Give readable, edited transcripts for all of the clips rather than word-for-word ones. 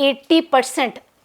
80%,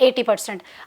80%।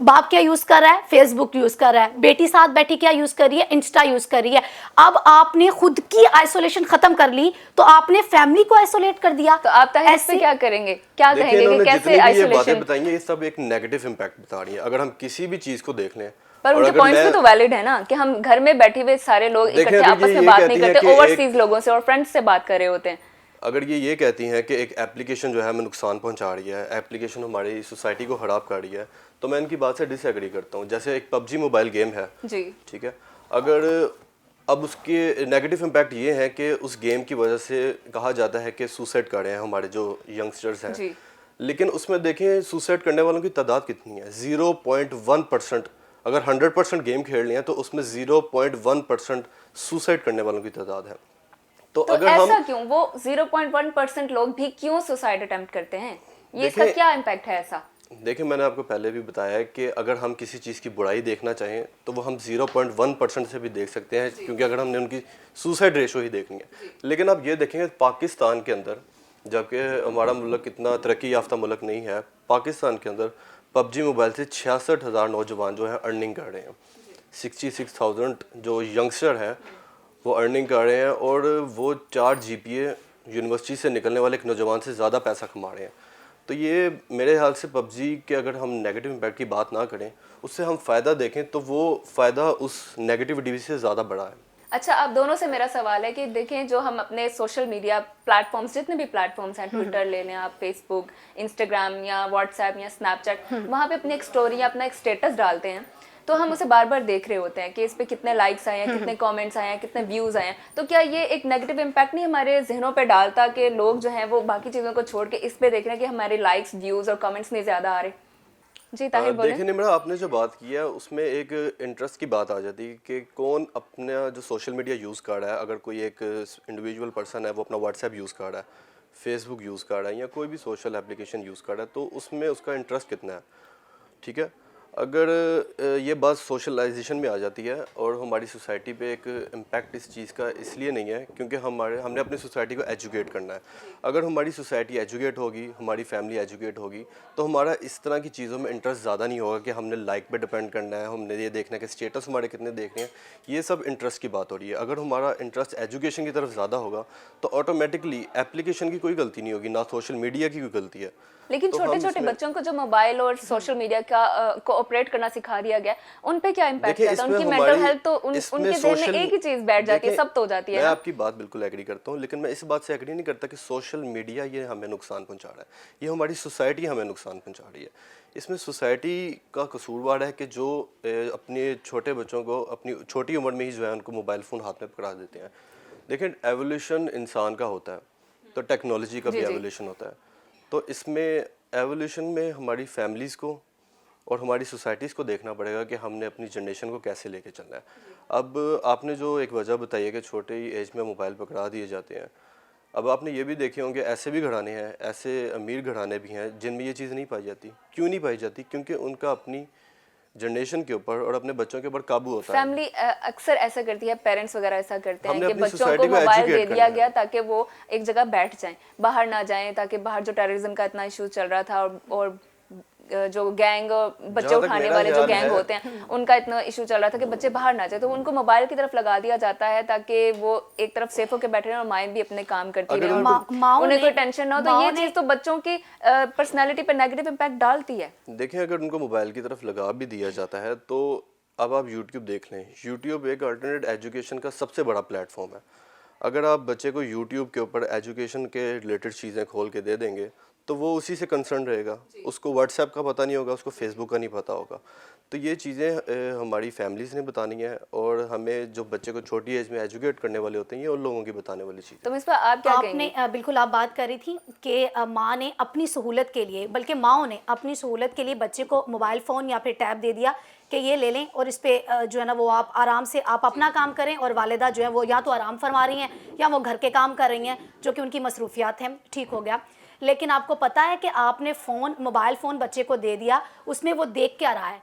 باپ کیا یوز کر رہا ہے؟ فیس بک یوز کر رہا ہے. بیٹی ساتھ بیٹھی کیا یوز کر رہی ہے؟ انسٹا یوز کر رہی ہے. اب آپ نے خود کی آئسولیشن ختم کر لی تو آپ نے فیملی کو آئسولیٹ کر دیا. تو آپ طاہر اس پہ کیا کریں گے؟ کیا کہیں گے کہ کیسے یہ باتیں آئسولیشن؟ بتائیں گے یہ سب ایک نیگیٹو امپیکٹ بتا رہی ہیں. اگر ہم کسی بھی چیز کو دیکھ لیں پر ان کے پوائنٹس بھی تو ویلڈ ہے نا کہ ہم گھر میں بیٹھے ہوئے سارے لوگ اکٹھے آپس میں بات نہیں کرتے, اوورسیز لوگوں سے اور فرینڈس سے بات کر رہے ہوتے ہیں. اگر یہ کہتی ہیں کہ ایک اپلیکیشن جو ہے ہمیں نقصان پہنچا رہی ہے, اپلیکیشن ہماری سوسائٹی کو خراب کر رہی ہے, تو میں ان کی بات سے ڈس ایگری کرتا ہوں. جیسے ایک پب جی موبائل گیم ہے, جی ٹھیک ہے, اگر اب اس کے نیگیٹو امپیکٹ یہ ہے کہ اس گیم کی وجہ سے کہا جاتا ہے کہ سوسائڈ کر رہے ہیں ہمارے جو ینگسٹرز ہیں, جی لیکن اس میں دیکھیں سوسائڈ کرنے والوں کی تعداد کتنی ہے, 0.1%. اگر 100% گیم کھیل رہے ہیں تو اس میں 0.1% سوسائڈ کرنے والوں کی تعداد ہے. تو ایسا کیوں, وہ 0.1% لوگ بھی کیوں سوسائڈ اٹیمپٹ کرتے ہیں؟ یہ اس کا کیا امپیکٹ ہے ایسا؟ دیکھیں میں نے آپ کو پہلے بھی بتایا ہے کہ اگر ہم کسی چیز کی برائی دیکھنا چاہیں تو وہ ہم 0.1% سے بھی دیکھ سکتے ہیں, کیونکہ اگر ہم نے ان کی سوسائڈ ریشو ہی دیکھنی ہے. لیکن آپ یہ دیکھیں گے پاکستان کے اندر, جبکہ ہمارا ملک اتنا ترقی یافتہ ملک نہیں ہے, پاکستان کے اندر پب جی موبائل سے 66,000 نوجوان جو ہیں ارننگ کر رہے ہیں. 66,000 جو ینگسٹر ہیں وہ ارننگ کر رہے ہیں, اور وہ 4 GPA یونیورسٹی سے نکلنے والے ایک نوجوان سے زیادہ پیسہ کما رہے ہیں. تو یہ میرے خیال سے پب جی کے اگر ہم نیگیٹو امپیکٹ کی بات نہ کریں, اس سے ہم فائدہ دیکھیں تو وہ فائدہ اس نیگیٹیوٹی سے زیادہ بڑا ہے. اچھا, آپ دونوں سے میرا سوال ہے کہ دیکھیں جو ہم اپنے سوشل میڈیا پلیٹ فارمز, جتنے بھی پلیٹ فارمز ہیں, ٹویٹر لے لیں آپ, فیس بک, انسٹاگرام یا واٹس ایپ یا اسنیپ چیٹ, وہاں پہ اپنی ایک اسٹوری یا اپنا ایک اسٹیٹس ڈالتے ہیں, تو ہم اسے بار بار دیکھ رہے ہوتے ہیں کہ اس پہ کتنے لائکس آئے ہیں, کتنے کامنٹس آئے ہیں, کتنے ویوز آئے ہیں. تو کیا یہ ایک نیگیٹو امپیکٹ نہیں ہمارے ذہنوں پہ ڈالتا کہ لوگ جو ہیں وہ باقی چیزوں کو چھوڑ کے اس پہ دیکھ رہے ہیں کہ ہمارے لائکس, ویوز اور کامنٹس نہیں زیادہ آ رہے؟ جی طاہر بولیں. دیکھیں نمرا, آپ نے جو بات کی ہے اس میں ایک انٹرسٹ کی بات آ جاتی ہے کہ کون اپنا جو سوشل میڈیا یوز کر رہا ہے. اگر کوئی ایک انڈیویجول پرسن ہے وہ اپنا واٹس ایپ یوز کر رہا ہے, فیس بک یوز کر رہا ہے, یا کوئی بھی سوشل اپلیکیشن یوز کر رہا ہے, تو اس میں اس کا انٹرسٹ کتنا ہے. ٹھیک ہے, اگر یہ بات سوشلائزیشن میں آ جاتی ہے, اور ہماری سوسائٹی پہ ایک امپیکٹ اس چیز کا اس لیے نہیں ہے کیونکہ ہم نے اپنی سوسائٹی کو ایجوکیٹ کرنا ہے. اگر ہماری سوسائٹی ایجوکیٹ ہوگی, ہماری فیملی ایجوکیٹ ہوگی, تو ہمارا اس طرح کی چیزوں میں انٹرسٹ زیادہ نہیں ہوگا کہ ہم نے لائک پہ ڈپینڈ کرنا ہے, ہم نے یہ دیکھنا ہے کہ اسٹیٹس ہمارے کتنے دیکھنے ہیں. یہ سب انٹرسٹ کی بات ہو رہی ہے. اگر ہمارا انٹرسٹ ایجوکیشن کی طرف زیادہ ہوگا تو آٹومیٹکلی اپلیکیشن کی کوئی غلطی نہیں ہوگی, نہ سوشل میڈیا کی کوئی غلطی ہے. لیکن چھوٹے چھوٹے بچوں کو جو موبائل اور سوشل میڈیا کا کوآپریٹ کرنا سکھا دیا گیا, ان پہ کیا امپیکٹ رہتا ہے؟ ان کی مینٹل ہیلتھ تو ان کے ذہن میں ایک ہی چیز بیٹھ جاتی ہے, سب تو ہو جاتی ہے. میں آپ کی بات بالکل ایگری کرتا ہوں, لیکن میں اس بات سے ایگری نہیں کرتا کہ سوشل میڈیا یہ ہمیں نقصان پہنچا رہا ہے. یہ ہماری سوسائٹی ہمیں نقصان پہنچا رہی ہے. اس میں سوسائٹی کا قصوروار ہے کہ جو اپنے چھوٹے بچوں کو اپنی چھوٹی عمر میں ہی جو ہے ان کو موبائل فون ہاتھ میں پکڑا دیتے ہیں. دیکھیں ایولیوشن انسان کا ہوتا ہے تو ٹیکنالوجی کا بھی ایولیوشن ہوتا ہے. تو اس میں ایولیوشن میں ہماری فیملیز کو اور ہماری سوسائٹیز کو دیکھنا پڑے گا کہ ہم نے اپنی جنریشن کو کیسے لے کے چلنا ہے. اب آپ نے جو ایک وجہ بتائی ہے کہ چھوٹے ہی ایج میں موبائل پکڑا دیے جاتے ہیں, اب آپ نے یہ بھی دیکھے ہوں کہ ایسے بھی گھرانے ہیں, ایسے امیر گھرانے بھی ہیں جن میں یہ چیز نہیں پائی جاتی. کیوں نہیں پائی جاتی؟ کیونکہ ان کا اپنی جنریشن کے اوپر اور اپنے بچوں کے اوپر قابو ہوتا ہے. فیملی اکثر ایسا کرتی ہے, پیرنٹس وغیرہ ایسا کرتے ہم ہیں نے کہ اپنی بچوں سوسائٹی کو کو موبائل دے ایجوکیٹ دیا کرنا گیا ہے تاکہ وہ ایک جگہ بیٹھ جائیں, باہر نہ جائیں, تاکہ باہر جو ٹیررزم کا اتنا ایشو چل رہا تھا اور جو گینگ, بچے اٹھانے والے جو گینگ ہوتے ہیں, ان کا اتنا ایشو چل رہا تھا کہ بچے باہر نہ جائیں, تو ان کو موبائل کی طرف لگا دیا جاتا ہے تاکہ وہ ایک طرف سیف ہو کے بیٹھے رہیں اور مائنڈ بھی اپنے کام کرتی رہے, انہیں کوئی ٹینشن نہ ہو. تو یہ چیز تو بچوں کی پرسنالٹی پر نیگیٹو امپیکٹ ڈالتی ہے. دیکھیں اگر ان کو موبائل کی طرف لگا بھی دیا جاتا ہے تو اب آپ یوٹیوب دیکھ لیں. یوٹیوب ایک الٹرنیٹ ایجوکیشن کا سب سے بڑا پلیٹ فارم ہے. اگر آپ بچے کو یوٹیوب کے اوپر ایجوکیشن کے ریلیٹڈ چیزیں کھول کے دے دیں گے تو وہ اسی سے کنسرن رہے گا. اس کو واٹس ایپ کا پتہ نہیں ہوگا, اس کو فیس بک کا نہیں پتہ ہوگا. تو یہ چیزیں ہماری فیملیز نے بتانی ہیں, اور ہمیں جو بچے کو چھوٹی ایج میں ایجوکیٹ کرنے والے ہوتے ہیں یہ ان لوگوں کی بتانے والی چیز. تو اس پر آپ کیا کہیں گے؟ آپ نے بالکل آپ بات کر رہی تھی کہ ماں نے اپنی سہولت کے لیے, بلکہ ماؤں نے اپنی سہولت کے لیے بچے کو موبائل فون یا پھر ٹیب دے دیا کہ یہ لے لیں, اور اس پہ جو ہے نا وہ آپ آرام سے آپ اپنا کام کریں, اور والدہ جو ہے وہ یا تو آرام فرما رہی ہیں یا وہ گھر کے کام کر رہی ہیں جو کہ ان کی مصروفیات ہیں. ٹھیک ہو گیا. لیکن آپ کو پتہ ہے کہ آپ نے موبائل فون بچے کو دے دیا, اس میں وہ دیکھ کیا رہا ہے؟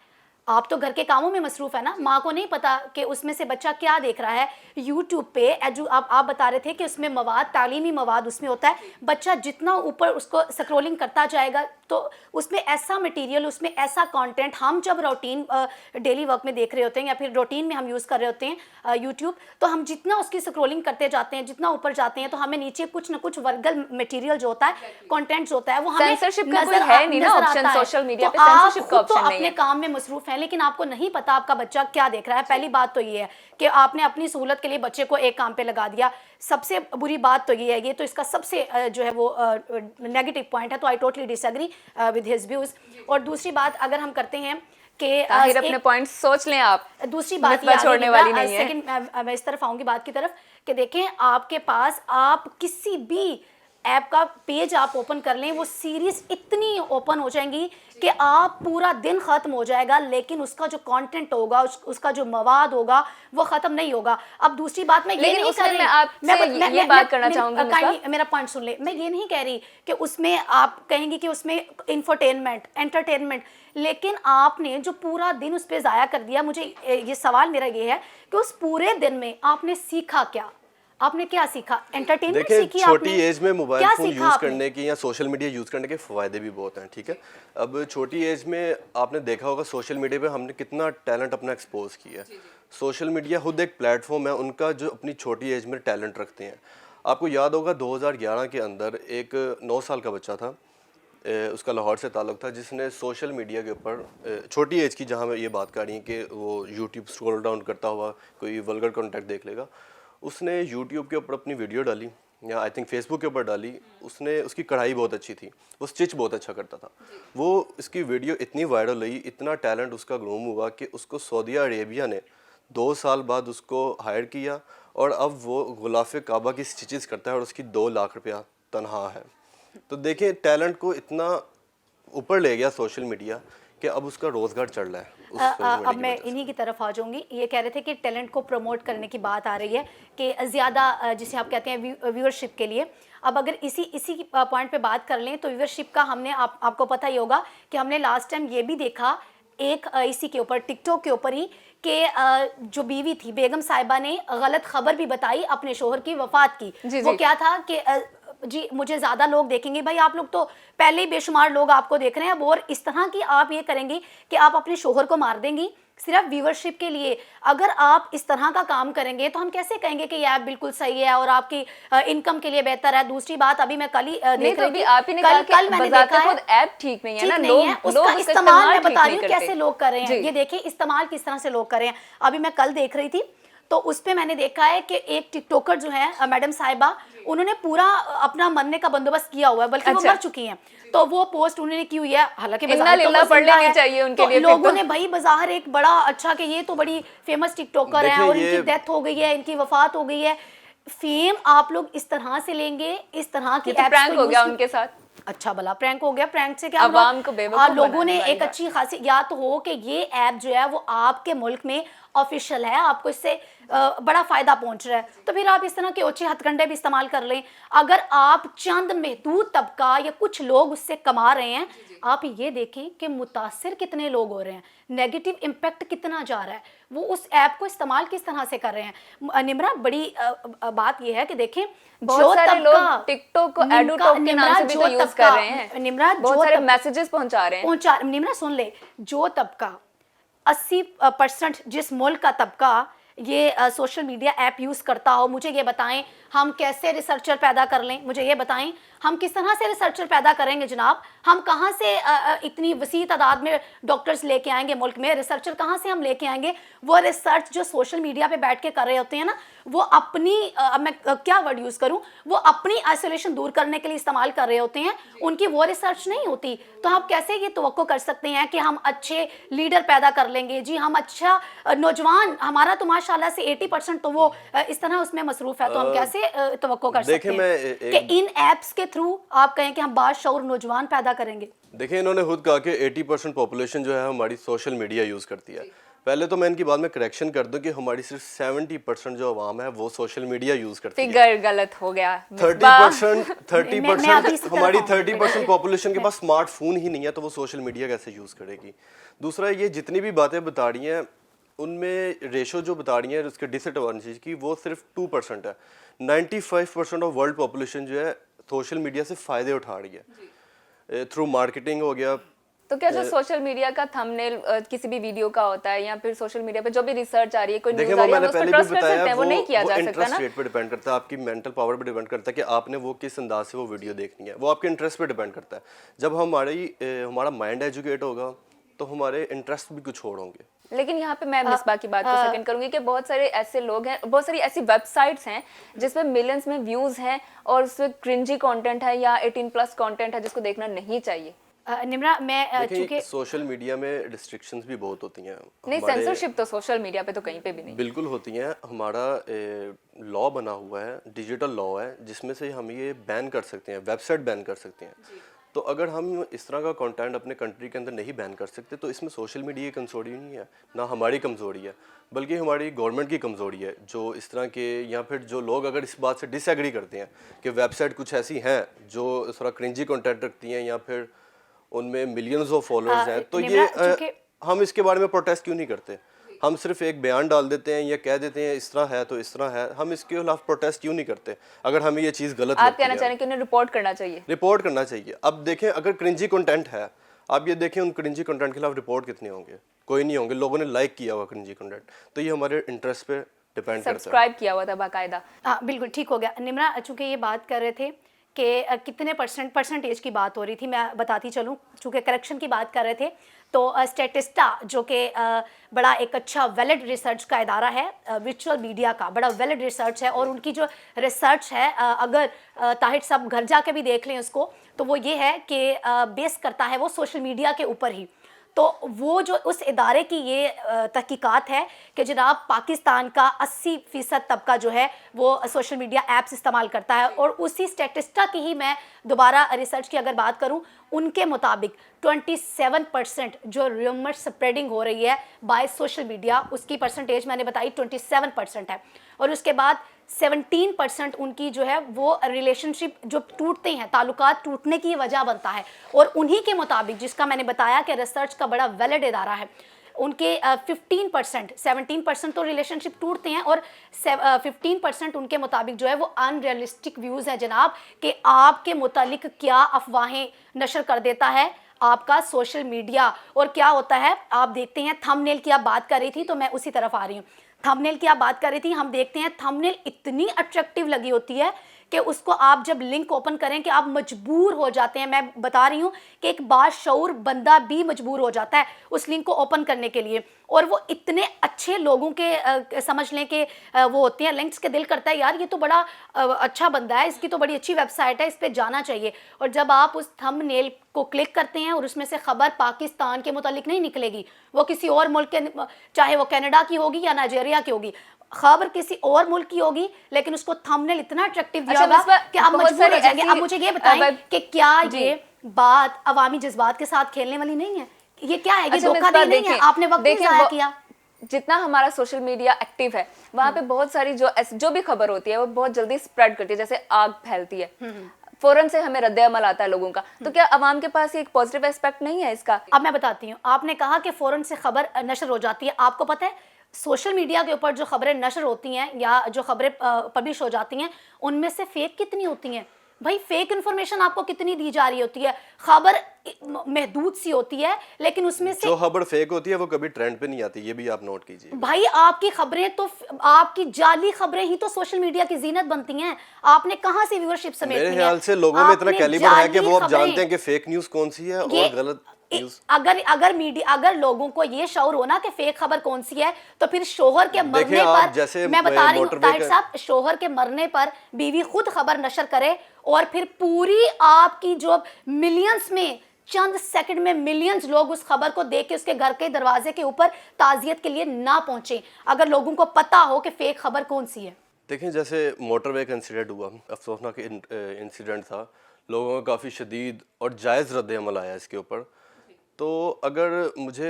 آپ تو گھر کے کاموں میں مصروف ہے نا, ماں کو نہیں پتا کہ اس میں سے بچہ کیا دیکھ رہا ہے. یوٹیوب پہ آپ بتا رہے تھے کہ اس میں مواد, تعلیمی مواد اس میں ہوتا ہے, بچہ جتنا اوپر اس کو سکرولنگ کرتا جائے گا تو اس میں ایسا مٹیریل, اس میں ایسا کانٹینٹ, ہم جب روٹین ڈیلی ورک میں دیکھ رہے ہوتے ہیں یا پھر روٹین میں ہم یوز کر رہے ہوتے ہیں یوٹیوب, تو ہم جتنا اس کی سکرولنگ کرتے جاتے ہیں, جتنا اوپر جاتے ہیں, تو ہمیں نیچے کچھ نہ کچھ ورگل مٹیریل جو ہوتا ہے, کانٹینٹ جو ہوتا ہے, وہ ہمیں سینسرشپ کا کوئی ہے نہیں نا آپشن سوشل میڈیا پہ, سینسرشپ کا آپشن نہیں ہے. اپنے کام میں مصروف ہیں لیکن آپ کو نہیں پتا آپ کا بچہ کیا دیکھ رہا ہے. پہلی بات تو یہ ہے کہ آپ نے اپنی سہولت کے لیے بچے کو ایک کام پہ لگا دیا. سب سے بری بات تو یہ ہے, یہ تو اس کا سب سے جو ہے وہ نیگیٹو پوائنٹ ہے, تو I totally disagree with his views. اور دوسری بات اگر ہم کرتے ہیں کہ طاہر اپنے پوائنٹ سوچ لیں آپ, دوسری بات یہ چھوڑنے والی نہیں ہے. سیکنڈ میں اس طرف آؤں گی بات کی طرف کہ دیکھیں آپ کے پاس, آپ کسی بھی ایپ کا پیج آپ اوپن کر لیں, وہ سیریز اتنی اوپن ہو جائیں گی کہ آپ پورا دن ختم ہو جائے گا, لیکن اس کا جو کانٹینٹ ہوگا, اس کا جو مواد ہوگا وہ ختم نہیں ہوگا. اب دوسری بات میں یہ نہیں کر رہی, میں آپ سے یہ بات کرنا چاہوں گی, میرا پوائنٹ سن لے, میں یہ نہیں کہہ رہی کہ اس میں آپ کہیں گی کہ اس میں انفرٹینمنٹ, انٹرٹینمنٹ, لیکن آپ نے جو پورا دن اس پہ ضائع کر دیا, مجھے یہ سوال میرا یہ ہے کہ اس پورے دن میں آپ نے سیکھا کیا؟ آپ نے کیا سیکھا؟ انٹرٹینمنٹ سیکھی آپ نے؟ چھوٹی ایج میں موبائل فون یوز کرنے کی یا سوشل میڈیا یوز کرنے کے فوائدے بھی بہت ہیں, ٹھیک ہے. اب چھوٹی ایج میں آپ نے دیکھا ہوگا سوشل میڈیا پہ ہم نے کتنا ٹیلنٹ اپنا ایکسپوز کیا ہے. سوشل میڈیا خود ایک پلیٹ فارم ہے ان کا جو اپنی چھوٹی ایج میں ٹیلنٹ رکھتے ہیں. آپ کو یاد ہوگا 2011 کے اندر ایک 9 سال کا بچہ تھا, اس کا لاہور سے تعلق تھا, جس نے سوشل میڈیا کے اوپر چھوٹی ایج کی, جہاں میں یہ بات کر رہی ہیں کہ وہ یوٹیوب اسکرول ڈاؤن کرتا ہوا کوئی ولگر کانٹیکٹ دیکھ لے گا, اس نے یوٹیوب کے اوپر اپنی ویڈیو ڈالی یا آئی تھنک فیس بک کے اوپر ڈالی. اس کی کڑھائی بہت اچھی تھی, وہ اسٹچ بہت اچھا کرتا تھا. وہ اس کی ویڈیو اتنی وائرل ہوئی, اتنا ٹیلنٹ اس کا گروم ہوا کہ اس کو سعودیہ عربیہ نے 2 سال بعد اس کو ہائر کیا, اور اب وہ غلاف کعبہ کی اسٹچز کرتا ہے اور اس کی 2 لاکھ روپیہ تنہا ہے. تو دیکھیں ٹیلنٹ کو اتنا اوپر لے گیا سوشل میڈیا کہ اب اس کا روزگار چڑھ رہا ہے. اب میں انہی کی طرف آ جاؤں گی. یہ کہہ رہے تھے کہ ٹیلنٹ کو پروموٹ کرنے کی بات آ رہی ہے کہ زیادہ جسے آپ کہتے ہیں ویورشپ کے لیے. اب اگر اسی پوائنٹ پہ بات کر لیں تو ویورشپ کا ہم نے آپ کو پتہ ہی ہوگا کہ ہم نے لاسٹ ٹائم یہ بھی دیکھا ایک اسی کے اوپر, ٹک ٹاک کے اوپر ہی, کہ جو بیوی تھی بیگم صاحبہ نے غلط خبر بھی بتائی اپنے شوہر کی وفات کی. وہ کیا تھا کہ جی مجھے زیادہ لوگ دیکھیں گے. بھائی آپ لوگ تو پہلے ہی بے شمار لوگ آپ کو دیکھ رہے ہیں, اب اور اس طرح کی آپ یہ کریں گی کہ آپ اپنے شوہر کو مار دیں گی صرف ویورشپ کے لیے. اگر آپ اس طرح کا کام کریں گے تو ہم کیسے کہیں گے کہ یہ ایپ بالکل صحیح ہے اور آپ کی انکم کے لیے بہتر ہے. دوسری بات ابھی میں کل ہی دیکھ رہی تھی, آپ ہی نے کہا کہ بذات خود ایپ ٹھیک نہیں ہے نا, اس کا استعمال میں بتا رہی ہوں کیسے لوگ کر رہے ہیں. یہ دیکھیں استعمال کس طرح سے لوگ کر رہے ہیں. ابھی میں کل دیکھ رہی تھی تو اس پہ میں نے دیکھا ہے کہ ایک ٹک ٹاکر جو ہے میڈم صاحبہ, انہوں نے پورا اپنا مرنے کا بندوبست کیا ہوا ہے, بلکہ وہ مر چکی ہیں. تو وہ پوسٹ انہوں نے کی ہوئی ہے, حالانکہ لوگوں نے بھائی بظاہر ایک بڑا اچھا کہ یہ تو بڑی فیمس ٹک ٹاکر ہے اور ان کی ڈیتھ ہو گئی ہے, ان کی وفات ہو گئی ہے. فیم آپ لوگ اس طرح سے لیں گے, اس طرح کی پرینک ہو گیا ان کے ساتھ. اچھا بلا پرینک ہو گیا. پرینک سے کیا عوام کو بے وقوف لوگوں نے ایک اچھی خاصی یا تو ہو کہ یہ ایپ جو ہے وہ آپ کے ملک میں آفیشیل ہے, آپ کو اس سے بڑا فائدہ پہنچ رہا ہے, تو پھر آپ اس طرح کے اوچھے ہتھ کنڈے بھی استعمال کر لیں. اگر آپ چند محدود طبقہ یا کچھ لوگ اس سے کما رہے ہیں, آپ یہ دیکھیں کہ متاثر کتنے لوگ ہو رہے ہیں, نیگیٹو امپیکٹ کتنا جا رہا ہے, وہ اس ایپ کو استعمال کس طرح سے کر رہے ہیں. نمرا بڑی بات یہ ہے کہ دیکھیں بہت سارے لوگ ٹک ٹاک کو ایڈو ٹاک کے نام سے بھی تو یوز کر رہے ہیں, نمرا بہت سارے میسیجز پہنچا رہے ہیں. نمرا سن لے, جو طبقہ 80% جس ملک کا طبقہ یہ سوشل میڈیا ایپ یوز کرتا ہو, مجھے یہ بتائیں ہم کیسے ریسرچر پیدا کر لیں. مجھے یہ بتائیں ہم کس طرح سے ریسرچر پیدا کریں گے جناب. ہم کہاں سے اتنی وسیع تعداد میں ڈاکٹرز لے کے آئیں گے ملک میں, ریسرچر کہاں سے ہم لے کے آئیں گے. وہ ریسرچ جو سوشل میڈیا پہ بیٹھ کے کر رہے ہوتے ہیں نا, وہ اپنی میں کیا ورڈ یوز کروں, وہ اپنی آئسولیشن دور کرنے کے لیے استعمال کر رہے ہوتے ہیں, ان کی وہ ریسرچ نہیں ہوتی. تو ہم کیسے یہ توقع کر سکتے ہیں کہ ہم اچھے لیڈر پیدا کر لیں گے. جی ہم اچھا نوجوان, ہمارا تو ماشاءاللہ سے 80% تو وہ اس طرح اس میں مصروف ہے, تو ہم کیسے توقع کر سکتے ہیں کہ ان ایپس کے تھرو آپ کہیں کہ ہم باشعور نوجوان پیدا کریں گے. دیکھیں انہوں نے خود کہا کہ 80% پاپولیشن جو ہے ہماری سوشل میڈیا یوز کرتی ہے. پہلے تو میں ان کی بات میں کریکشن کر دوں کہ ہماری صرف 70% جو عوام ہے وہ سوشل میڈیا یوز کرتی ہے. فگر غلط ہو گیا. 30% ہماری 30% پاپولیشن کے پاس اسمارٹ فون ہی نہیں ہے, تو وہ سوشل میڈیا کیسے یوز کرے گی. دوسرا یہ جتنی بھی باتیں بتا رہی ہیں ان میں ریشو جو بتا رہی ہیں اس کے ڈس ایڈوانٹیج کی, وہ صرف 2% ہے. 95% آف ورلڈ پاپولیشن جو ہے سوشل میڈیا سے فائدے اٹھا رہی ہے, تھرو مارکیٹنگ ہو گیا. تو کیا جو سوشل میڈیا کا تھم نیل کسی بھی ویڈیو کا ہوتا ہے یا پھر سوشل میڈیا پہ جو بھی ریسرچ آ رہی ہے, کوئی نیوز آ رہی ہے, ہم اس پہ ٹرسٹ کر سکتے ہیں؟ وہ نہیں کیا جا سکتا انٹرسٹ نا. ریٹ پہ ڈیپینڈ کرتا ہے, آپ کی مینٹل پاور پہ ڈیپینڈ کرتا ہے کہ آپ نے وہ کس انداز سے وہ ویڈیو دیکھنی ہے, وہ آپ کے انٹرسٹ پہ ڈیپینڈ کرتا ہے. جب ہمارا مائنڈ ایجوکیٹ ہوگا تو ہمارے انٹرسٹ بھی کچھ اور ہوں گے. لیکن یہاں پہ میں مصباح کی بات کو سیکنڈ کروں گی کہ بہت سارے ایسے لوگ ہیں, بہت ساری ایسی ویب سائٹس ہیں جس پہ ملینس میں ویوز ہیں اور اس پہ کرنجی کانٹینٹ ہے یا 18+ کانٹینٹ ہے جس کو دیکھنا نہیں چاہیے. نمرا میں چونکہ سوشل میڈیا میں ریسٹرکشنز بھی بہت ہوتی ہیں. نہیں, سینسرشپ تو سوشل میڈیا پہ تو کہیں پہ بھی نہیں. بالکل ہوتی ہیں. ہمارا لا بنا ہوا ہے, ڈیجیٹل لا ہے, جس میں سے ہم یہ بین کر سکتے ہیں, ویب سائٹ بین کر سکتے ہیں. تو اگر ہم اس طرح کا کنٹینٹ اپنے کنٹری کے اندر نہیں بین کر سکتے تو اس میں سوشل میڈیا کی کمزوری نہیں ہے, نہ ہماری کمزوری ہے, بلکہ ہماری گورنمنٹ کی کمزوری ہے. جو اس طرح کے یا پھر جو لوگ اگر اس بات سے ڈس ایگری کرتے ہیں کہ ویب سائٹ کچھ ایسی ہیں جو تھوڑا کرنجی کنٹینٹ رکھتی ہیں یا پھر ان میں ملینز آف فالوورز ہیں, تو یہ ہم اس کے بارے میں پروٹیسٹ کیوں نہیں کرتے؟ ہم صرف ایک بیان ڈال دیتے ہیں یا کہہ دیتے ہیں اس طرح ہے تو اس طرح ہے, ہم اس کے خلاف پروٹیسٹ کیوں نہیں کرتے اگر ہمیں یہ چیز غلط لگتی ہے؟ آپ کہنا چاہ رہے ہیں کہ انہیں رپورٹ کرنا چاہیے. رپورٹ کرنا چاہیے. اب دیکھیں اگر کرنجی کنٹینٹ ہے, آپ یہ دیکھیں ان کرنجی کنٹینٹ کے خلاف رپورٹ کتنے ہوں گے؟ کوئی نہیں ہوں گے. لوگوں نے لائک کیا ہوا کرنجی کنٹینٹ, تو یہ ہمارے انٹرسٹ پہ ڈیپینڈ کرتا ہے. سبسکرائب کیا ہوا تھا باقاعدہ. ہاں بالکل ٹھیک ہو گیا. نمرا چونکہ یہ بات کر رہے تھے کہ کتنے پرسنٹیج کی بات ہو رہی تھی, میں بتاتی چلوں, چونکہ کریکشن کی بات کر رہے تھے تو اسٹیٹسٹا جو کہ بڑا ایک اچھا ویلڈ ریسرچ کا ادارہ ہے, ورچوئل میڈیا کا بڑا ویلڈ ریسرچ ہے, اور ان کی جو ریسرچ ہے اگر طاہر صاحب گھر جا کے بھی دیکھ لیں اس کو, تو وہ یہ ہے کہ بیس کرتا ہے وہ سوشل میڈیا کے اوپر ہی. تو وہ جو اس ادارے کی یہ تحقیقات ہے کہ جناب پاکستان کا 80% طبقہ جو ہے وہ سوشل میڈیا ایپس استعمال کرتا ہے, اور اسی اسٹیٹسٹا کی ہی میں دوبارہ ریسرچ کی اگر بات کروں, ان کے مطابق 27% جو ریومر سپریڈنگ ہو رہی ہے بائی سوشل میڈیا, اس کی پرسنٹیج میں نے بتائی 27% ہے. اور اس کے بعد 17% ان کی جو ہے وہ ریلیشن شپ جو ٹوٹتے ہیں, تعلقات ٹوٹنے کی وجہ بنتا ہے. اور انہی کے مطابق جس کا میں نے بتایا کہ ریسرچ کا بڑا ویلڈ ادارہ ہے, ان کے 17% تو ریلیشن شپ ٹوٹتے ہیں, اور 15% ان کے مطابق جو ہے وہ ان ریئلسٹک ویوز ہیں جناب, کہ آپ کے متعلق کیا افواہیں نشر کر دیتا ہے آپ کا سوشل میڈیا. اور کیا ہوتا ہے آپ دیکھتے ہیں, تھم نیل کی آپ بات کر رہی تھی تو میں اسی طرف آ رہی ہوں. تھم نیل کی آپ بات کر رہی تھی, ہم دیکھتے ہیں تھم نیل اتنی اٹریکٹیو لگی ہوتی ہے کہ اس کو آپ جب لنک اوپن کریں کہ آپ مجبور ہو جاتے ہیں. میں بتا رہی ہوں کہ ایک باشعور بندہ بھی مجبور ہو جاتا ہے اس لنک کو اوپن کرنے کے لیے, اور وہ اتنے اچھے لوگوں کے سمجھ لیں کہ وہ ہوتے ہیں لنکس کے, دل کرتا ہے یار یہ تو بڑا اچھا بندہ ہے, اس کی تو بڑی اچھی ویب سائٹ ہے, اس پہ جانا چاہیے. اور جب آپ اس تھم نیل کو کلک کرتے ہیں اور اس میں سے خبر پاکستان کے متعلق نہیں نکلے گی, وہ کسی اور ملک کے, چاہے وہ کینیڈا کی ہوگی یا نائجیریا کی ہوگی, خبر کسی اور ملک کی ہوگی, لیکن اس کو تھم نیل اتنا اٹریکٹیو دیا ہوگا کہ آپ مجبور ہو جائیں گے. اب مجھے یہ بتائیں کہ کیا یہ بات عوامی جذبات کے ساتھ کھیلنے والی نہیں ہے؟ یہ کیا ہے, یہ دھوکہ دہی نہیں ہے؟ آپ نے وقت ضائع کیا. جتنا ہمارا سوشل میڈیا ایکٹیو ہے وہاں پہ بہت ساری جو بھی خبر ہوتی ہے وہ بہت جلدی سپریڈ کرتی ہے, جیسے آگ پھیلتی ہے, فوراً سے ہمیں رد عمل آتا ہے لوگوں کا. تو کیا عوام کے پاس ایک پازیٹیو ایسپیکٹ نہیں ہے اس کا؟ اب میں بتاتی ہوں, آپ نے کہا کہ فوراً سے خبر نشر ہو جاتی ہے. آپ کو پتہ ہے سوشل میڈیا کے اوپر جو خبریں نشر ہوتی ہیں یا جو خبریں پبلش ہو جاتی ہیں, ان میں سے فیک کتنی ہوتی ہیں؟ بھائی فیک انفارمیشن آپ کو کتنی دی جا رہی ہوتی ہے, خبر محدود سی ہوتی ہے, لیکن اس میں سے جو خبر فیک ہوتی ہے وہ کبھی ٹرینڈ پہ نہیں آتی, یہ بھی آپ نوٹ کیجیے. بھائی آپ کی خبریں تو, آپ کی جالی خبریں ہی تو سوشل میڈیا کی زینت بنتی ہیں. آپ نے کہاں سے ویورشپ سمیٹنی ہے؟ میرے خیال سے لوگوں میں اتنا کیلیبر ہے کہ وہ اب جانتے ہیں کہ فیک نیوز کون سی ہے اور غلط نیوز. اگر لوگوں کو یہ شعور ہونا کہ فیک خبر کون سی ہے, تو پھر شوہر کے مرنے پر, میں بتا رہی ہوں طاہر صاحب, شوہر کے مرنے پر بیوی خود خبر نشر کرے, اور پھر پوری آپ کی جو ملینز میں, چند سیکنڈ میں ملینز لوگ اس خبر کو دیکھ کے اس کے گھر کے دروازے کے اوپر تعزیت کے لیے نہ پہنچیں, اگر لوگوں کو پتا ہو کہ فیک خبر کون سی ہے. دیکھیں جیسے موٹر وے کا انسیڈنٹ ہوا, افسوسناک انسیڈنٹ تھا, لوگوں کا کافی شدید اور جائز رد عمل آیا اس کے اوپر. تو اگر مجھے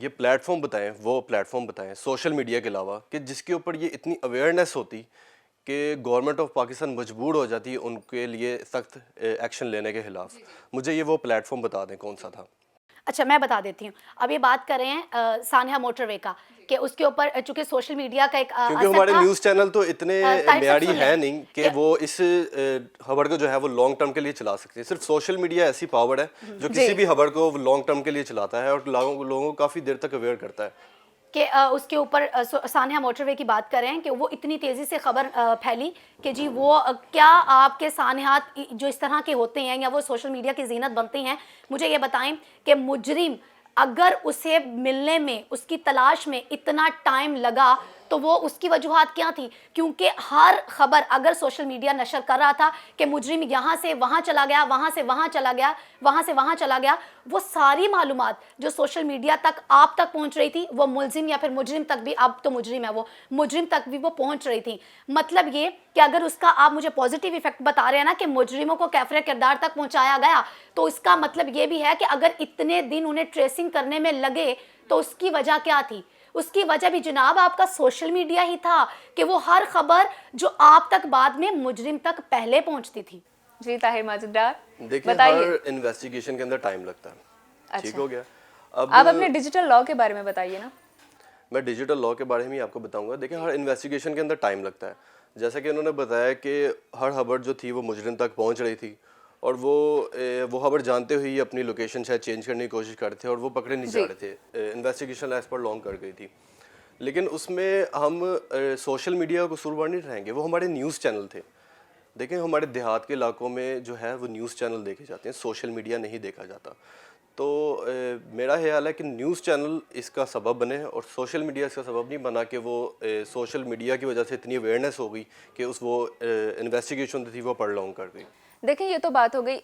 یہ پلیٹ فارم بتائیں، وہ پلیٹ فارم بتائیں سوشل میڈیا کے علاوہ کہ جس کے اوپر یہ اتنی اویئرنیس ہوتی کہ گورنمنٹ آف پاکستان مجبور ہو جاتی ان کے لیے سخت ایکشن لینے کے خلاف. مجھے یہ وہ پلیٹ فارم بتا دیں کون سا تھا. اچھا میں بتا دیتی ہوں. اب یہ بات کر رہے ہیں سانحہ موٹر وے کا کہ اس کے اوپر چونکہ سوشل میڈیا کا ایک کیونکہ ہمارے نیوز چینل تو اتنے معیاری ہیں نہیں کہ وہ اس خبر کو جو ہے وہ لانگ ٹرم کے لیے چلا سکتے ہیں. صرف سوشل میڈیا ایسی پاور ہے جو کسی بھی خبر کو لانگ ٹرم کے لیے چلاتا ہے اور لوگوں کو کافی دیر تک اویئر کرتا ہے. کہ اس کے اوپر سانحہ موٹر وے کی بات کر رہے ہیں کہ وہ اتنی تیزی سے خبر پھیلی کہ جی وہ کیا آپ کے سانحات جو اس طرح کے ہوتے ہیں یا وہ سوشل میڈیا کی زینت بنتے ہیں. مجھے یہ بتائیں کہ مجرم اگر اسے ملنے میں اس کی تلاش میں اتنا ٹائم لگا تو وہ اس کی وجوہات کیا تھی؟ کیونکہ ہر خبر اگر سوشل میڈیا نشر کر رہا تھا کہ مجرم یہاں سے وہاں چلا گیا، وہاں سے وہاں چلا گیا، وہاں سے وہاں چلا گیا، وہ ساری معلومات جو سوشل میڈیا تک آپ تک پہنچ رہی تھی وہ ملزم یا پھر مجرم تک بھی، اب تو مجرم ہے وہ، مجرم تک بھی وہ پہنچ رہی تھی. مطلب یہ کہ اگر اس کا آپ مجھے پازیٹیو ایفیکٹ بتا رہے ہیں نا کہ مجرموں کو کیفر کردار تک پہنچایا گیا، تو اس کا مطلب یہ بھی ہے کہ اگر اتنے دن انہیں ٹریسنگ کرنے میں لگے تو اس کی وجہ کیا تھی؟ اس کی وجہ بھی جناب آپ کا سوشل میڈیا ہی تھا کہ وہ ہر خبر جو آپ تک بعد میں مجرم تک پہلے پہنچتی تھی. جی طاہر ماجد ڈار دیکھیں ہر انویسٹیگیشن کے اندر ٹائم لگتا ہے. ٹھیک ہو گیا. آپ اپنے ڈیجیٹل لاء کے بارے میں بتائیے نا. میں ڈیجیٹل لاء کے بارے میں آپ کو بتاؤں گا. دیکھیں ہر انویسٹیگیشن کے اندر ٹائم لگتا ہے. جیسا کہ انہوں نے بتایا کہ ہر خبر جو تھی وہ مجرم تک پہنچ رہی تھی اور وہ خبر جانتے ہوئے اپنی لوکیشن شاید چینج کرنے کی کوشش کرتے تھے اور وہ پکڑے نہیں جا رہے تھے. انویسٹیگیشن ایز پر لانگ کر گئی تھی. لیکن اس میں ہم سوشل میڈیا کو قصوروار نہیں رہیں گے، وہ ہمارے نیوز چینل تھے. دیکھیں ہمارے دیہات کے علاقوں میں جو ہے وہ نیوز چینل دیکھے جاتے ہیں، سوشل میڈیا نہیں دیکھا جاتا. تو میرا خیال ہے کہ نیوز چینل اس کا سبب بنے اور سوشل میڈیا اس کا سبب نہیں بنا کہ وہ سوشل میڈیا کی وجہ سے اتنی اویئرنیس ہو گئی کہ وہ انویسٹیگیشن تھی وہ پر لانگ کر گئی. دیکھیں یہ تو بات ہو گئی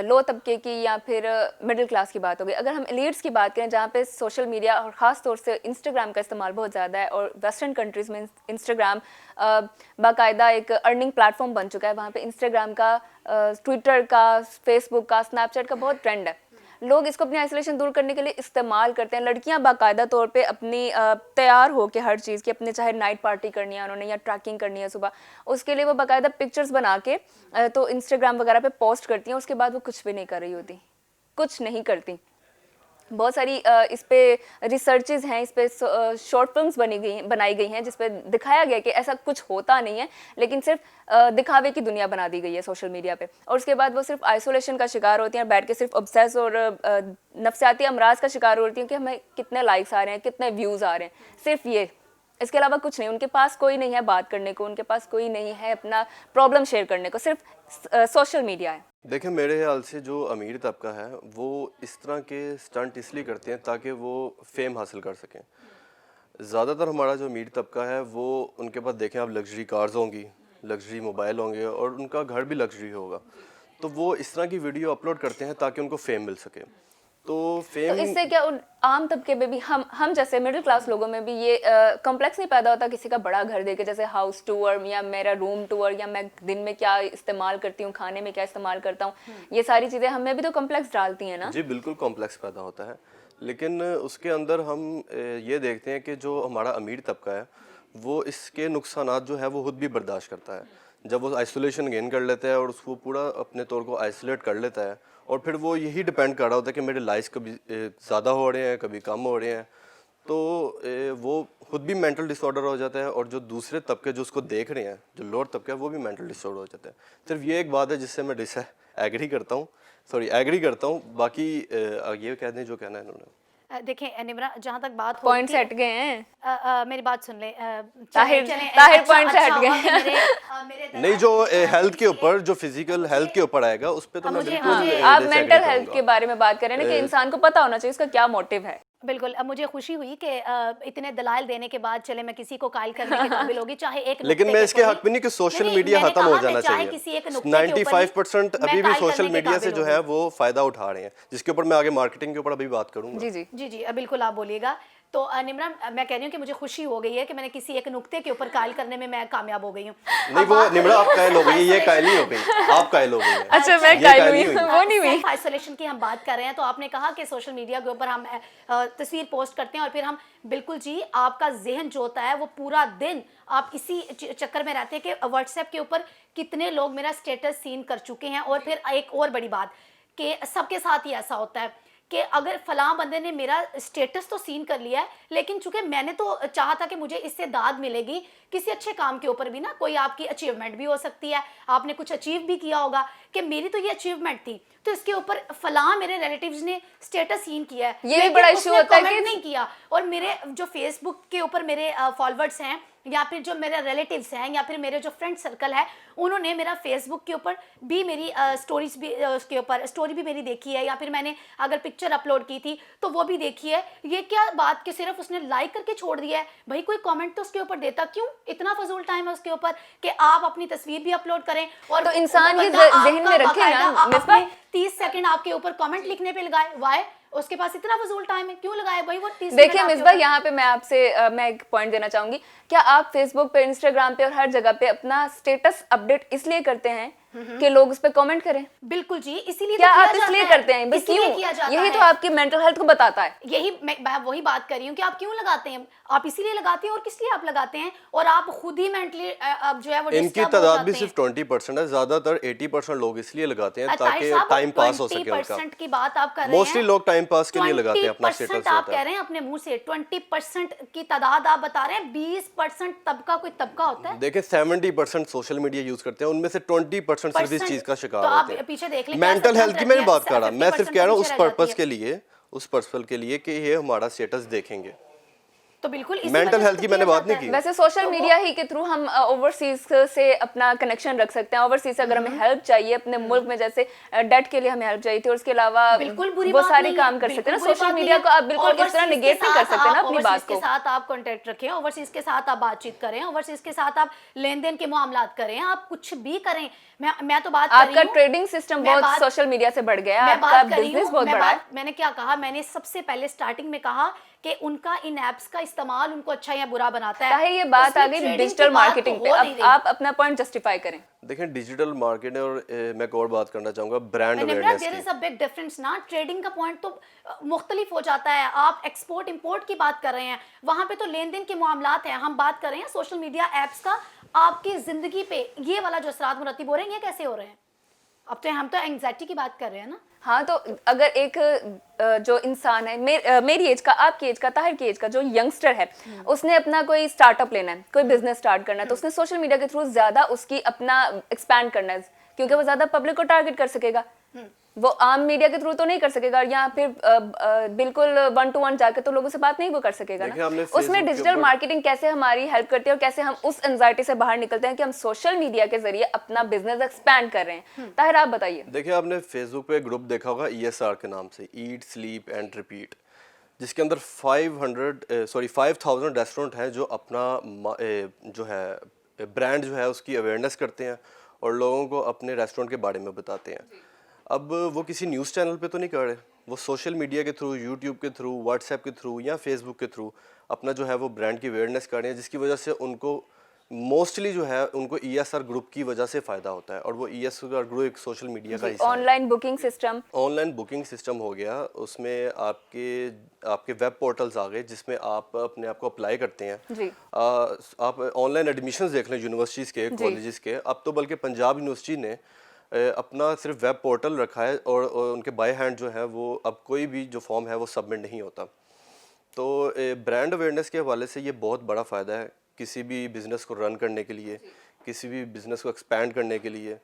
لو طبقے کی یا پھر مڈل کلاس کی بات ہو گئی. اگر ہم ایلیٹس کی بات کریں جہاں پہ سوشل میڈیا اور خاص طور سے انسٹاگرام کا استعمال بہت زیادہ ہے اور ویسٹرن کنٹریز میں انسٹاگرام باقاعدہ ایک ارننگ پلیٹ فارم بن چکا ہے. وہاں پہ انسٹاگرام کا، ٹویٹر کا، فیس بک کا، اسنیپ چیٹ کا بہت ٹرینڈ ہے. لوگ اس کو اپنی آئسولیشن دور کرنے کے لیے استعمال کرتے ہیں. لڑکیاں باقاعدہ طور پہ اپنی تیار ہو کے ہر چیز کی، اپنے چاہے نائٹ پارٹی کرنی ہے انہوں نے یا ٹریکنگ کرنی ہے صبح، اس کے لیے وہ باقاعدہ پکچرز بنا کے تو انسٹاگرام وغیرہ پہ پوسٹ کرتی ہیں. اس کے بعد وہ کچھ بھی نہیں کر رہی ہوتی، کچھ نہیں کرتی. بہت ساری اس پہ ریسرچز ہیں، اس پہ شارٹ فلمز بنائی گئی ہیں جس پہ دکھایا گیا کہ ایسا کچھ ہوتا نہیں ہے، لیکن صرف دکھاوے کی دنیا بنا دی گئی ہے سوشل میڈیا پہ. اور اس کے بعد وہ صرف آئسولیشن کا شکار ہوتی ہیں، بیٹھ کے صرف obsess اور نفسیاتی امراض کا شکار ہوتی ہیں کہ ہمیں کتنے لائکس آ رہے ہیں، کتنے ویوز آ رہے ہیں، صرف یہ. اس کے علاوہ کچھ نہیں. ان کے پاس کوئی نہیں ہے بات کرنے کو، ان کے پاس کوئی نہیں ہے اپنا پرابلم شیئر کرنے کو، صرف سوشل میڈیا ہے. دیکھیں میرے خیال سے جو امیر طبقہ ہے وہ اس طرح کے سٹنٹ اس لیے کرتے ہیں تاکہ وہ فیم حاصل کر سکیں. زیادہ تر ہمارا جو امیر طبقہ ہے وہ ان کے پاس دیکھیں آپ لگژری کارز ہوں گی، لگژری موبائل ہوں گے اور ان کا گھر بھی لگژری ہوگا، تو وہ اس طرح کی ویڈیو اپلوڈ کرتے ہیں تاکہ ان کو فیم مل سکے. تو فیم اس سے کیا عام طبقے میں بھی ہم جیسے مڈل کلاس لوگوں میں بھی یہ کمپلیکس نہیں پیدا ہوتا کسی کا بڑا گھر دے کے، جیسے ہاؤس ٹور یا میرا روم ٹور یا میں دن میں کیا استعمال کرتی ہوں، کھانے میں کیا استعمال کرتا ہوں، یہ ساری چیزیں ہمیں بھی تو کمپلیکس ڈالتی ہیں نا. جی بالکل کمپلیکس پیدا ہوتا ہے. لیکن اس کے اندر ہم یہ دیکھتے ہیں کہ جو ہمارا امیر طبقہ ہے وہ اس کے نقصانات جو ہے وہ خود بھی برداشت کرتا ہے. جب وہ آئسولیشن گین کر لیتا ہے اور اس کو پورا اپنے طور کو آئسولیٹ کر لیتا ہے اور پھر وہ یہی ڈیپینڈ کر رہا ہوتا ہے کہ میرے لائکس کبھی زیادہ ہو رہے ہیں کبھی کم ہو رہے ہیں، تو وہ خود بھی مینٹل ڈس آرڈر ہو جاتا ہے اور جو دوسرے طبقے جو اس کو دیکھ رہے ہیں، جو لوور طبقہ ہے، وہ بھی مینٹل ڈس آرڈر ہو جاتا ہے. صرف یہ ایک بات ہے جس سے میں ایگری کرتا ہوں. باقی یہ کہہ دیں جو کہنا ہے انہوں نے. دیکھیں نمرا جہاں تک بات پوائنٹ سے ہٹ گئے ہیں، میری بات سن لیں. طاہر پوائنٹ سے ہٹ گئے. نہیں جو ہیلتھ کے اوپر، جو فزیکل ہیلتھ کے اوپر آئے گا اس پہ تو میں بالکل آپ مینٹل ہیلتھ کے بارے میں بات کریں نا کہ انسان کو پتہ ہونا چاہیے اس کا کیا موٹیو ہے. بالکل. اب مجھے خوشی ہوئی کہ اتنے دلائل دینے کے بعد چلے میں کسی کو قائل کرنے کے قابل ہوگی، چاہے ایک لیکن میں اس کے حق میں نہیں کہ سوشل میڈیا ختم ہو جانا چاہیے. 95% ابھی بھی سوشل میڈیا سے جو ہے وہ فائدہ اٹھا رہے ہیں، جس کے اوپر میں آگے مارکیٹنگ کے اوپر ابھی بات کروں گا. جی بالکل آپ بولیے گا. تو نمرا میں کہہ رہی ہوں کہ مجھے خوشی ہو گئی ہے کہ میں نے کسی ایک نقطے کے اوپر قائل کرنے میں کامیاب ہو گئی ہوں. نہیں وہ نمرا آپ قائل ہو گئی, یہ قائل نہیں ہو گئی, آپ قائل ہو گئی. اچھا میں قائل ہوئی, وہ نہیں ہوئی. سیلف آئسولیشن کی ہم بات کر رہے ہیں, تو آپ نے کہا کہ سوشل میڈیا کے اوپر ہم تصویر پوسٹ کرتے ہیں اور پھر ہم بالکل جی آپ کا ذہن جو ہوتا ہے وہ پورا دن آپ اسی چکر میں رہتے ہیں کہ واٹس ایپ کے اوپر کتنے لوگ میرا اسٹیٹس سین کر چکے ہیں. اور پھر ایک اور بڑی بات کہ سب کے ساتھ ہی ایسا ہوتا ہے کہ اگر فلاں بندے نے میرا اسٹیٹس تو سین کر لیا ہے, لیکن چونکہ میں نے تو چاہا تھا کہ مجھے اس سے داد ملے گی کسی اچھے کام کے اوپر بھی نا, کوئی آپ کی اچیومنٹ بھی ہو سکتی ہے, آپ نے کچھ اچیو بھی کیا ہوگا کہ میری تو یہ اچیومنٹ تھی, تو اس کے اوپر فلاں میرے ریلیٹیوز نے اسٹیٹس سین کیا ہے, یہ بھی بڑا ایشو ہوتا ہے کہ نہیں کیا. اور میرے جو فیس بک کے اوپر میرے فالوورز ہیں یا پھر جو میرے ریلیٹیوز ہیں یا پھر میرے جو فرینڈ سرکل ہے, انہوں نے میرا فیس بک کے اوپر بھی میری اسٹوریز بھی اس کے اوپر اسٹوری بھی میری دیکھی ہے, یا پھر میں نے اگر پکچر اپلوڈ کی تھی تو وہ بھی دیکھی ہے. یہ کیا بات کہ صرف اس نے لائک کر کے چھوڑ دیا ہے, بھائی کوئی کامنٹ تو اس کے اوپر دیتا کیوں, اتنا فضول ٹائم ہے اس کے اوپر کہ آپ اپنی تصویر بھی اپلوڈ کریں اور تو انسان یہ ذہن میں رکھے نا مصباح, 30 سیکنڈ آپ کے اوپر کامنٹ لکھنے پہ لگائے, وائے اس کے پاس اتنا فضول ٹائم ہے, کیوں لگائے بھائی وہ 30 سیکنڈ. دیکھیں مصباح یہاں پہ میں آپ سے میں ایک پوائنٹ دینا چاہوں گی, کیا آپ فیس بک پہ, انسٹاگرام پہ اور ہر جگہ پہ اپنا اسٹیٹس اپڈیٹ اس لیے کرتے ہیں کہ لوگ اس پہ کامنٹ کریں؟ بالکل جی, اسی لیے کیا آپ اس لیے کرتے ہیں؟ بس کیوں؟ یہی تو آپ کی مینٹل ہیلتھ کو بتاتا ہے. یہی میں وہی بات کر رہی ہوں کہ آپ کیوں لگاتے ہیں, آپ اسی لیے لگاتے ہیں اور کس لیے آپ لگاتے ہیں, اور آپ خود ہی مینٹلی جو ہے وہ ان کی تعداد بھی صرف 20% ہے, زیادہ تر 80% لوگ اس لیے لگاتے ہیں تاکہ ٹائم پاس ہو سکے ان کا. 20% کی بات آپ کر رہے ہیں, موسٹلی لوگ ٹائم پاس کے لیے لگاتے ہیں اپنا 20% اسٹیٹس. آپ کہہ رہے ہیں اپنے منہ سے, 20% کی تعداد آپ بتا رہے ہیں, 20% طبقہ کوئی طبقہ ہوتا ہے. دیکھیں 70% سوشل میڈیا یوز کرتے ہیں, ان میں سے 20% صرف اس چیز کا شکار تو آپ ہوتے ہیں. پیچھے دیکھ لیں, مینٹل ہیلتھ کی میں نہیں بات کر رہا, میں صرف کہہ رہا ہوں اس پرپس کے لیے, اس پرپس کے لیے کہ یہ ہمارا اسٹیٹس دیکھیں گے. تو بالکل مینٹل ہیلتھ کی میں نے بات نہیں کی. ویسے سوشل میڈیا ہی کے تھرو ہم اوورسیز سے اپنا کنیکشن رکھ سکتے ہیں. اوورسیز سے اگر ہمیں ہیلپ چاہیے اپنے ملک میں, جیسے ڈیٹ کے لیے ہمیں ہیلپ چاہیے تھی, اور اس کے علاوہ وہ سارے کام کر سکتے ہیں. سوشل میڈیا کو آپ بالکل اس طرح نگیٹ نہیں کر سکتے نا اپنی بات کو. اوورسیز کے ساتھ آپ کانٹیکٹ رکھیں, اوورسیز کے ساتھ آپ بات چیت کریں, اوورسیز کے ساتھ آپ لین دین کے معاملات کریں, آپ کچھ بھی کریں. میں تو بات کر رہی ہوں, آپ کا ٹریڈنگ سسٹم بہت سوشل میڈیا سے بڑھ گیا ہے, آپ کا بزنس بہت بڑا ہے. میں نے کیا کہا, میں نے سب سے پہلے سٹارٹنگ میں کہا کہ ان کا ان ایپس کا استعمال ان کو اچھا یا برا بناتا ہے. طاہر یہ بات آ گئی ڈیجیٹل مارکیٹنگ پہ, اب آپ اپنا پوائنٹ جسٹیفائی کریں. دیکھیں ڈیجیٹل مارکیٹ, اور میں ایک اور بات کرنا چاہوں گا برانڈ اویئرنیس کی. دیر از اے بگ ڈفرنس نا, ٹریڈنگ کا پوائنٹ تو مختلف ہو جاتا ہے. آپ ایکسپورٹ امپورٹ کی بات کر رہے ہیں, وہاں پہ تو لین دین کے معاملات ہیں. ہم بات کر رہے ہیں سوشل میڈیا ایپس کا, آپ کی زندگی پہ یہ والا جو اثرات مرتب ہو رہے ہیں, یہ کیسے ہو رہے ہیں؟ اب تو ہم تو اینگزائٹی کی بات کر رہے ہیں نا. ہاں تو اگر ایک جو انسان ہے میری ایج کا, آپ کی ایج کا, طاہر کی ایج کا, جو ینگسٹر ہے, اس نے اپنا کوئی اسٹارٹ اپ لینا ہے, کوئی بزنس اسٹارٹ کرنا ہے, تو اس نے سوشل میڈیا کے تھرو زیادہ اس کی اپنا ایکسپینڈ کرنا ہے, کیونکہ وہ زیادہ پبلک کو ٹارگٹ کر سکے گا. وہ عام میڈیا کے تھرو تو نہیں کر سکے گا, یا پھر بالکل 1-to-1 جا کے تو لوگوں سے بات نہیں وہ کر سکے گا نا. اس میں ڈیجیٹل مارکیٹنگ کیسے ہماری ہیلپ کرتی ہے, اور کیسے ہم اس انزائٹی سے باہر نکلتے ہیں کہ ہم سوشل میڈیا کے ذریعے اپنا بزنس ایکسپینڈ کر رہے ہیں. طاہر آپ بتائیے. دیکھیں آپ نے فیس بک پہ گروپ دیکھا ہوگا ESR کے نام سے, ایٹ سلیپ اینڈ ریپیٹ, جس کے اندر 5000 ریسٹورنٹ ہیں جو اپنا جو ہے برانڈ جو ہے اس کی اویئرنیس کرتے ہیں اور لوگوں کو اپنے ریسٹورنٹ کے بارے میں بتاتے ہیں. اب وہ کسی نیوز چینل پہ تو نہیں کر رہے, وہ سوشل میڈیا کے تھرو, یوٹیوب کے تھرو, واٹس ایپ کے تھرو یا فیس بک کے تھرو اپنا جو ہے وہ برانڈ کی اویئرنیس کر رہے ہیں, جس کی وجہ سے ان کو موسٹلی جو ہے ان کو ESR گروپ کی وجہ سے فائدہ ہوتا ہے. اور وہ ESR گروپ ایک سوشل میڈیا کا حصہ ہے. Online booking system, online booking system ہو گیا, اس میں آپ کے ویب پورٹلز آ گئے جس میں آپ اپنے آپ کو اپلائی کرتے ہیں. جی آپ آن لائن ایڈمیشنز دیکھ لیں یونیورسٹیز کے, کالجز کے. اب تو بلکہ پنجاب یونیورسٹی نے اپنا صرف ویب پورٹل رکھا ہے, اور ان کے بائی ہینڈ جو ہے وہ اب کوئی بھی جو فارم ہے وہ سبمٹ نہیں ہوتا. تو برانڈ اویئرنیس کے حوالے سے یہ بہت بڑا فائدہ ہے کسی بھی بزنس کو رن کرنے کے لیے, کسی بھی بزنس کو ایکسپینڈ کرنے کے لیے.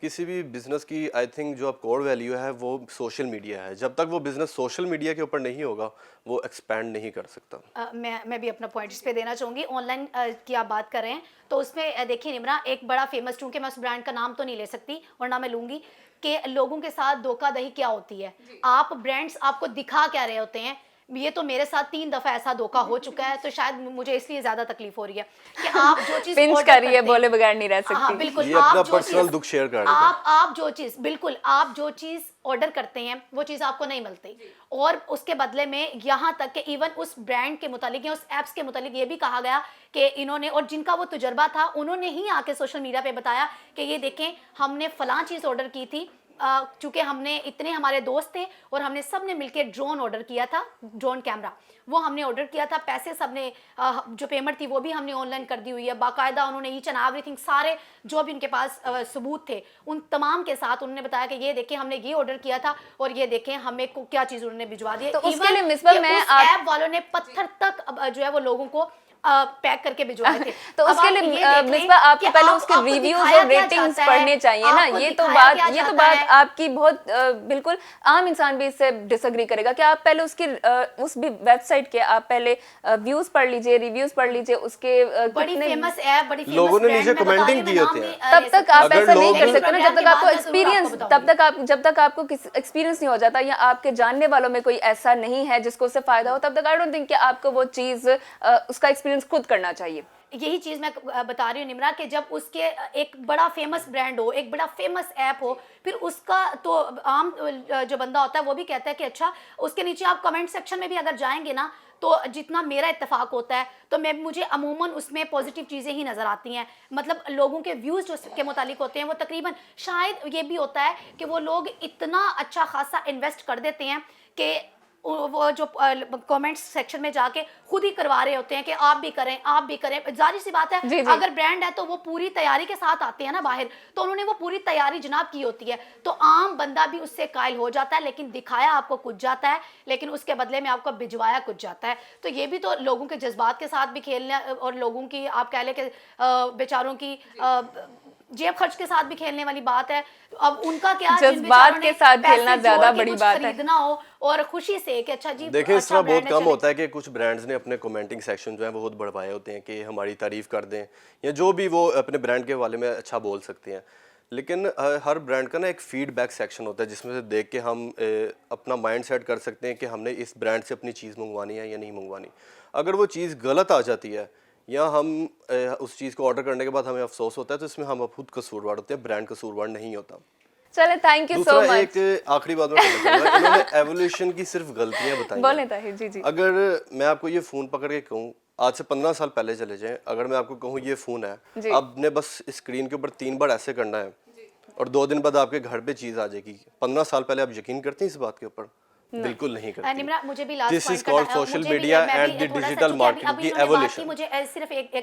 کسی بھی بزنس کی آئی تھنک جو اب کور ویلیو ہے وہ سوشل میڈیا ہے. جب تک وہ بزنس سوشل میڈیا کے اوپر نہیں ہوگا وہ ایکسپینڈ نہیں کر سکتا. میں بھی اپنا پوائنٹ اس پہ دینا چاہوں گی. آن لائن کی آپ بات کر رہے ہیں تو اس میں دیکھیے نمرا, ایک بڑا فیمس, چونکہ میں اس برانڈ کا نام تو نہیں لے سکتی اور نہ میں لوں گی, کہ لوگوں کے ساتھ دھوکہ دہی کیا ہوتی ہے. آپ برانڈس آپ کو دکھا کیا رہے ہوتے ہیں, یہ تو میرے ساتھ 3 دفعہ ایسا دھوکا ہو چکا ہے, تو شاید مجھے اس لیے زیادہ تکلیف ہو رہی ہے کہ آپ جو چیز پنچ کر رہی ہے, بولے بغیر نہیں رہ ہاں سکتی. بالکل, یہ اپنا آپ جو پرسنل چیز دکھ شیئر کر رہے تھے. آپ جو چیز بالکل آپ جو چیز آرڈر کرتے ہیں وہ چیز آپ کو نہیں ملتی, اور اس کے بدلے میں یہاں تک کہ ایون اس برانڈ کے متعلق یا اس ایپس کے متعلق یہ بھی کہا گیا کہ انہوں نے, اور جن کا وہ تجربہ تھا انہوں نے ہی آ کے سوشل میڈیا پہ بتایا کہ یہ دیکھیں ہم نے فلاں چیز آرڈر کی تھی, چونکہ ہم نے اتنے ہمارے دوست تھے اور ہم نے سب نے مل کے ڈرون آرڈر کیا تھا, ڈرون کیمرہ وہ ہم نے آرڈر کیا تھا, پیسے سب نے جو پیمنٹ تھی وہ بھی ہم نے آن لائن کر دی ہوئی ہے, باقاعدہ انہوں نے ایچ اینڈ ایوری تھنگ سارے جو بھی ان کے پاس ثبوت تھے ان تمام کے ساتھ انہوں نے بتایا کہ یہ دیکھیں ہم نے یہ آرڈر کیا تھا اور یہ دیکھیں ہمیں کیا چیز انہوں نے بھجوا دی. تو اس کے لیے مصباح میں ایپ والوں نے پتھر تک جو ہے وہ لوگوں کو پیک کر کے بھجوائے تھے. تو اس کے لیے مصباح آپ کو پہلے اس کے ریویوز اور ریٹنگز پڑھنے چاہیے نا. یہ تو بات آپ کی بہت بالکل عام انسان بھی اس سے ڈس ایگری کرے گا کہ آپ پہلے اس کی اس بھی ویب سائٹ کے آپ پہلے ویوز پڑھ لیجئے, ریویوز پڑھ لیجئے, اس کے بڑی فیمس ایپ, بڑی فیمس لوگوں نے نیچے کمنٹنگ کی ہوتی ہے. تب تک آپ ایسا نہیں کر سکتے نا جب تک آپ کو ایکسپیرینس, جب تک آپ کو ایکسپیرینس نہیں ہو جاتا یا آپ کے جاننے والوں میں کوئی ایسا نہیں ہے جس کو اس سے فائدہ ہو, تب تک آئی ڈونٹ تھنک کہ آپ کو وہ چیز اس کا ایکسپیرینس خود کرنا چاہیے. یہی چیز میں بتا رہی ہوں نمرا کہ جب اس کے ایک بڑا فیمس برانڈ ہو, ایک بڑا فیمس ایپ ہو, پھر اس کا تو عام جو بندہ ہوتا ہے وہ بھی کہتا ہے کہ اچھا, اس کے نیچے آپ کمنٹ سیکشن میں بھی اگر جائیں گے نا تو جتنا میرا اتفاق ہوتا ہے تو مجھے عموماً اس میں پازیٹیو چیزیں ہی نظر آتی ہیں. مطلب لوگوں کے ویوز جو کے متعلق ہوتے ہیں وہ تقریباً, شاید یہ بھی ہوتا ہے کہ وہ لوگ اتنا اچھا خاصا انویسٹ کر دیتے ہیں کہ وہ جو کامنٹ سیکشن میں جا کے خود ہی کروا رہے ہوتے ہیں کہ آپ بھی کریں, آپ بھی کریں. ظاہر سی بات ہے اگر برانڈ ہے تو وہ پوری تیاری کے ساتھ آتے ہیں نا باہر, تو انہوں نے وہ پوری تیاری جناب کی ہوتی ہے, تو عام بندہ بھی اس سے قائل ہو جاتا ہے, لیکن دکھایا آپ کو کچھ جاتا ہے, لیکن اس کے بدلے میں آپ کو بھجوایا کچھ جاتا ہے. تو یہ بھی تو لوگوں کے جذبات کے ساتھ بھی کھیلنا, اور لوگوں کی آپ کہہ لیں کہ بیچاروں کی جیب خرچ کے ساتھ بھی کھیلنے والی بات ہے. اب ان کا کیا, جذبات کے ساتھ کھیلنا زیادہ بڑی بات ہے, خریدنا ہو اور خوشی سے کہ اچھا جی. دیکھیں اس طرح بہت کم ہوتا ہے کہ کچھ برانڈز نے اپنے کمنٹنگ سیکشن جو ہیں وہ بہت بڑھوائے ہوتے ہیں کہ ہماری تعریف کر دیں یا جو بھی وہ اپنے برانڈ کے حوالے میں اچھا بول سکتے ہیں, لیکن ہر برانڈ کا نا ایک فیڈ بیک سیکشن ہوتا ہے جس میں سے دیکھ کے ہم اپنا مائنڈ سیٹ کر سکتے ہیں کہ ہم نے اس برانڈ سے اپنی چیز منگوانی ہے یا نہیں منگوانی. اگر وہ چیز غلط آ جاتی ہے یا ہم اس چیز کو آرڈر کرنے کے بعد ہمیں افسوس ہوتا ہے تو اس میں ہم خود قصوروار ہوتے ہیں, برانڈ قصوروار نہیں ہوتا. چلے تھینک یو سو مچ. ایک آخری بات میں کہنا چاہوں گا, انہوں نے ایولیوشن کی صرف غلطیاں بتائی. بولیں طاہر جی. جی اگر میں آپ کو یہ فون پکڑ کے کہوں, آج سے 15 سال پہلے چلے جائیں, اگر میں آپ کو کہوں یہ فون ہے, اب نے بس اسکرین کے اوپر 3 بار ایسے کرنا ہے اور 2 دن بعد آپ کے گھر پہ چیز آ جائے گی, 15 سال پہلے آپ یقین کرتے ہیں اس بات کے اوپر؟ بالکل نہیں کرتی. نمرا مجھے بھی this is called social media and the digital marketing کی ایولیوشن.